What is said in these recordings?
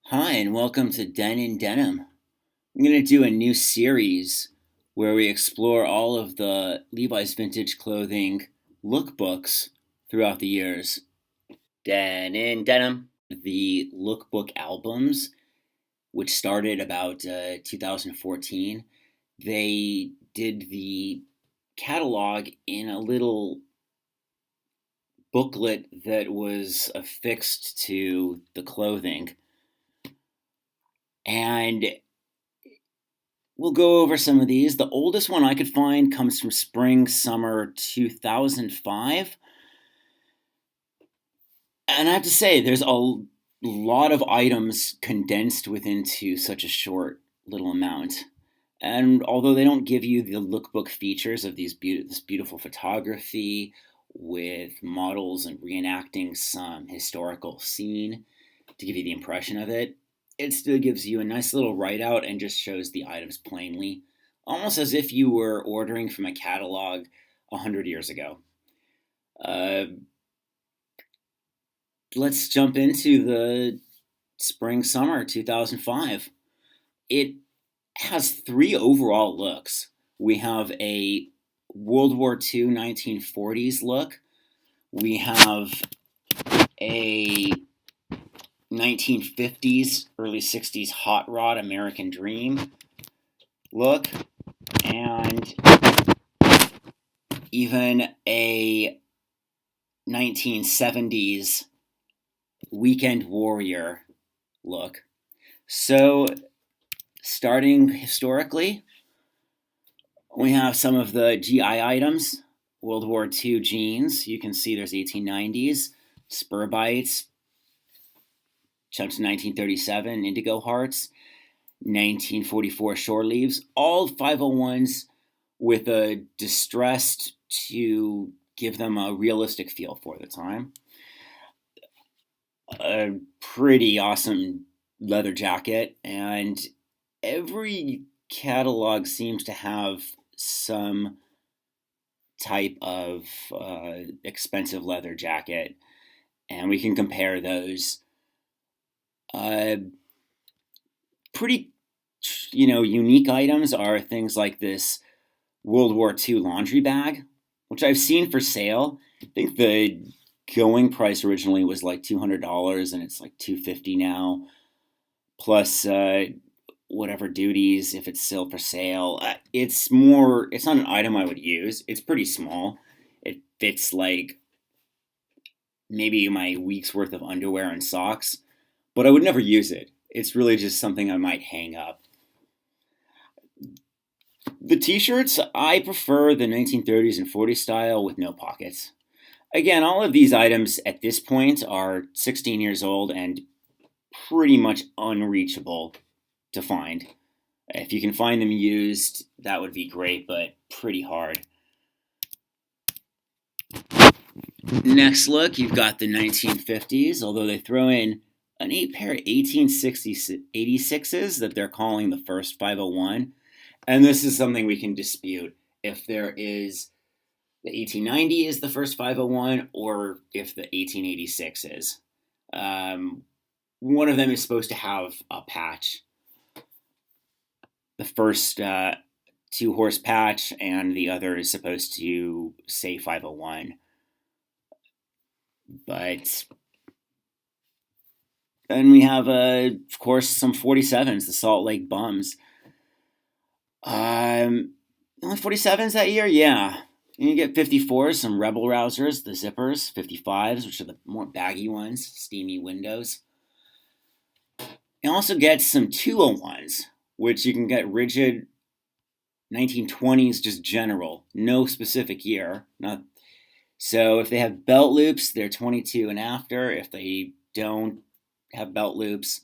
Hi, and welcome to Den in Denim. I'm going to do a new series where we explore all of the Levi's vintage clothing lookbooks throughout the years. Den in Denim, the lookbook albums, which started about 2014, they did the catalog in a little booklet that was affixed to the clothing. And we'll go over some of these. The oldest one I could find comes from spring summer 2005. And I have to say, there's a lot of items condensed within such a short little amount. And although they don't give you the lookbook features of this beautiful photography with models and reenacting some historical scene to give you the impression of it, it still gives you a nice little write out and just shows the items plainly, almost as if you were ordering from a catalog 100 years ago. Uh, let's jump into the spring summer 2005. It has three overall looks. We have a World War II 1940s look. We have a 1950s, early 60s hot rod American Dream look, and even a 1970s weekend warrior look. So, starting historically, we have some of the GI items. World War II jeans. You can see there's 1890s. Spur bites. Jump to 1937. Indigo hearts. 1944 shore leaves. All 501s with a distressed to give them a realistic feel for the time. A pretty awesome leather jacket, and every catalog seems to have some type of expensive leather jacket, and we can compare those. Uh, Pretty, unique items are things like this World War II laundry bag, which I've seen for sale. I think the going price originally was like $200, and it's like $250 now, plus whatever duties if it's still for sale. It's more. It's not an item I would use. It's pretty small. It fits like maybe my week's worth of underwear and socks, but I would never use it. It's really just something I might hang up. The t-shirts, I prefer the 1930s and 40s style with no pockets. Again, all of these items at this point are 16 years old and pretty much unreachable to find. If you can find them used, that would be great, but pretty hard. Next look, you've got the 1950s, although they throw in an 8 pair of 1886s that they're calling the first 501. And this is something we can dispute. If there is the 1890 is the first 501 or if the 1886 is. One of them is supposed to have a patch. The first two-horse patch, and the other is supposed to say 501. But then we have, of course, some 47s, the Salt Lake Bums. Only 47s that year? Yeah. And you get 54s, some Rebel Rousers, the zippers, 55s, which are the more baggy ones, steamy windows. You also get some 201s, which you can get rigid 1920s, just general, no specific year. Not so if they have belt loops, they're 22 and after. If they don't have belt loops,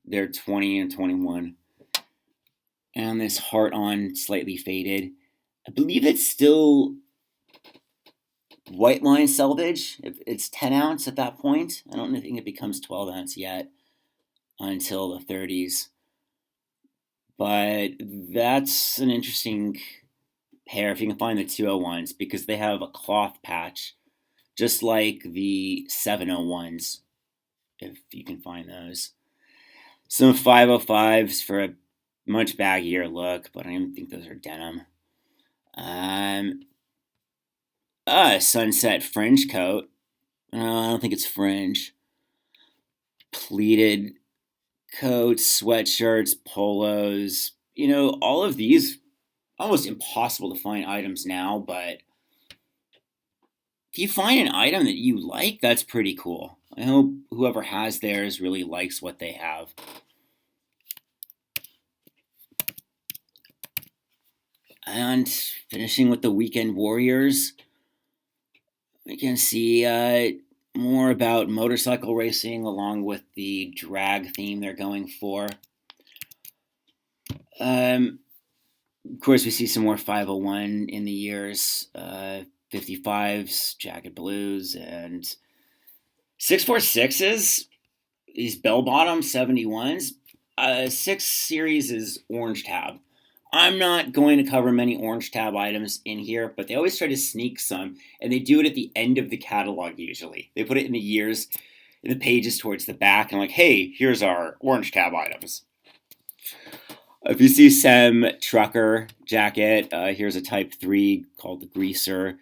they're 20 and 21. And this heart on, slightly faded. I believe it's still white line selvage. It's 10 ounce at that point. I don't think it becomes 12 ounce yet until the 30s. But that's an interesting pair if you can find the 201s because they have a cloth patch just like the 701s if you can find those. Some 505s for a much baggier look, but I don't think those are denim. Um, Sunset fringe coat. I don't think it's fringe. Pleated coats, sweatshirts, polos. All of these almost impossible to find items now, but if you find an item that you like, that's pretty cool. I hope whoever has theirs really likes what they have. And finishing with the Weekend Warriors, we can see more about motorcycle racing along with the drag theme they're going for. Of course, we see some more 501 in the years, 55s, jagged blues, and 646s, these bell bottom 71s. 6 series is orange tab. I'm not going to cover many orange tab items in here, but they always try to sneak some, and they do it at the end of the catalog usually. They put it in the years, in the pages towards the back, and like, hey, here's our orange tab items. If you see Sem Trucker jacket, here's a Type 3 called the Greaser.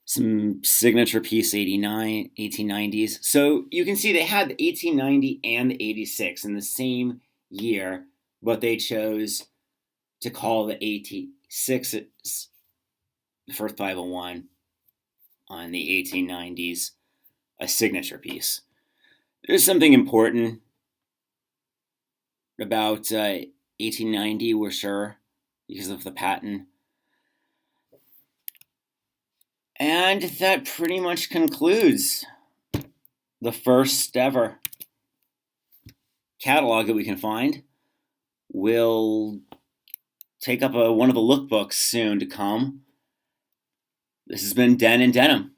Some signature piece 1890s. So you can see they had the 1890 and the 86 in the same year, but they chose to call the 86s, the first 501 on the 1890s, a signature piece. There's something important about 1890, we're sure, because of the patent. And that pretty much concludes the first ever catalog that we can find. We'll take up one of the lookbooks soon to come. This has been Den and Denim.